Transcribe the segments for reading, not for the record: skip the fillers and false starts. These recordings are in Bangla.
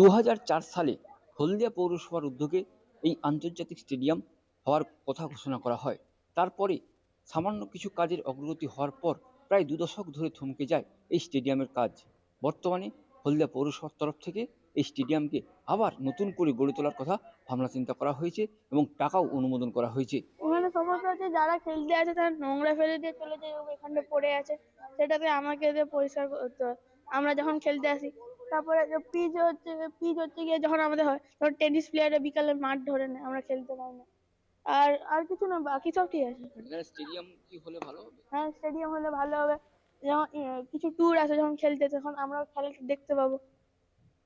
2004 সালে হলদিয়া পৌরসভার উদ্যোগে এই আন্তর্জাতিক স্টেডিয়াম হওয়ার কথা ঘোষণা করা হয়। তারপরে সামান্য কিছু কাজের অগ্রগতি হওয়ার পর প্রায় 2 দশক ধরে থমকে যায় এই স্টেডিয়ামের কাজ। বর্তমানে হলদিয়া পৌরসভার তরফ থেকে এই স্টেডিয়ামকে আবার নতুন করে গড়ে তোলার কথা ভাবনা চিন্তা করা হয়েছে এবং টাকাও অনুমোদন করা হয়েছে। ওখানে সমস্যা হচ্ছে, যারা খেলতে আসে তারা নোংরা ফেলে দিয়ে চলে যায়, এখানটা পড়ে আছে, সেটাকে আমাকে দিয়ে পরিষ্কার করতে হয় আমরা যখন খেলতে আসি। তারপরে পিচ হচ্ছে গিয়ে যখন আমাদের হয় তখন টেনিস প্লেয়ারে বিকালে মাঠ ধরে নেয়, আমরা খেলতে পাই না। আর আর কিছু না, বাকি সব ঠিক আছে। স্টেডিয়াম কি হলে ভালো হবে? হ্যাঁ, স্টেডিয়াম হলে ভালো হবে। যেমন কিছু ট্যুর আছে, যখন খেলতে তখন আমরা খেলাটা দেখতে পাবো।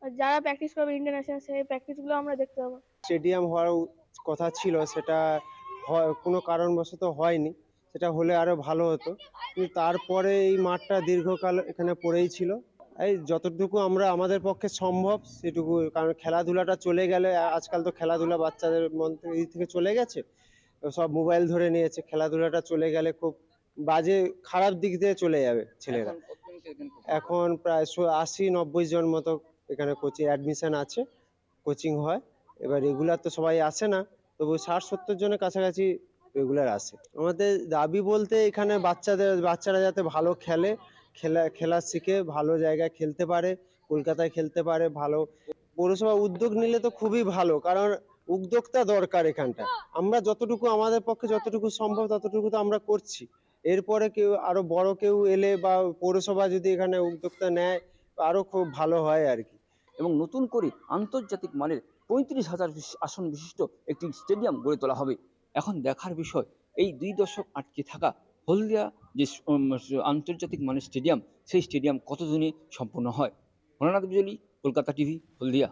আর যারা প্র্যাকটিস করবে ইন্টারন্যাশনাল, সেই প্র্যাকটিস গুলো আমরা দেখতে পাবো। স্টেডিয়াম হওয়ার কথা ছিল, সেটা কোনো কারণবশত হয়নি। সেটা হলে আরো ভালো হতো, কিন্তু তারপরে এই মাঠটা দীর্ঘকাল এখানে পড়েই ছিল। এই যতটুকু আমরা আমাদের পক্ষে সম্ভব সেটুকু, কারণ খেলাধুলাটা চলে গেলে, আজকাল তো খেলাধুলা বাচ্চাদের মন থেকে চলে গেছে, সব মোবাইল ধরে নিয়েছে। খেলাধুলাটা চলে গেলে খুব বাজে, খারাপ দিক দিয়ে চলে যাবে ছেলেরা। এখন প্রায় 80-90 জন মতো এখানে কোচিং অ্যাডমিশন আছে, কোচিং হয়। এবার রেগুলার তো সবাই আসে না, তবু 60-70 জনের কাছাকাছি রেগুলার আসে। আমাদের দাবি বলতে এখানে বাচ্চারা যাতে ভালো খেলা শিখে ভালো জায়গায় খেলতে পারে, কলকাতায় খেলতে পারে ভালো। পৌরসভা উদ্যোগ নিলে তো খুবই ভালো, কারণ উদ্যোক্তা দরকার এখানটা। আমরা যতটুকু আমাদের পক্ষে যতটুকু সম্ভব ততটুকু তো আমরা করছি। এরপরে কেউ আরো বড় কেউ এলে বা পৌরসভা যদি এখানে উদ্যোক্তা নেয় আরো খুব ভালো হয় আর কি। এবং নতুন করে আন্তর্জাতিক মানের 35,000 আসন বিশিষ্ট একটি স্টেডিয়াম গড়ে তোলা হবে। এখন দেখার বিষয়, এই 2 দশক আটকে থাকা হলদিয়া যে আন্তর্জাতিক মানের স্টেডিয়াম, সেই স্টেডিয়াম কতদিনে সম্পূর্ণ হয়। ভোলানাথ বিজলি, কলকাতা টিভি, হলদিয়া।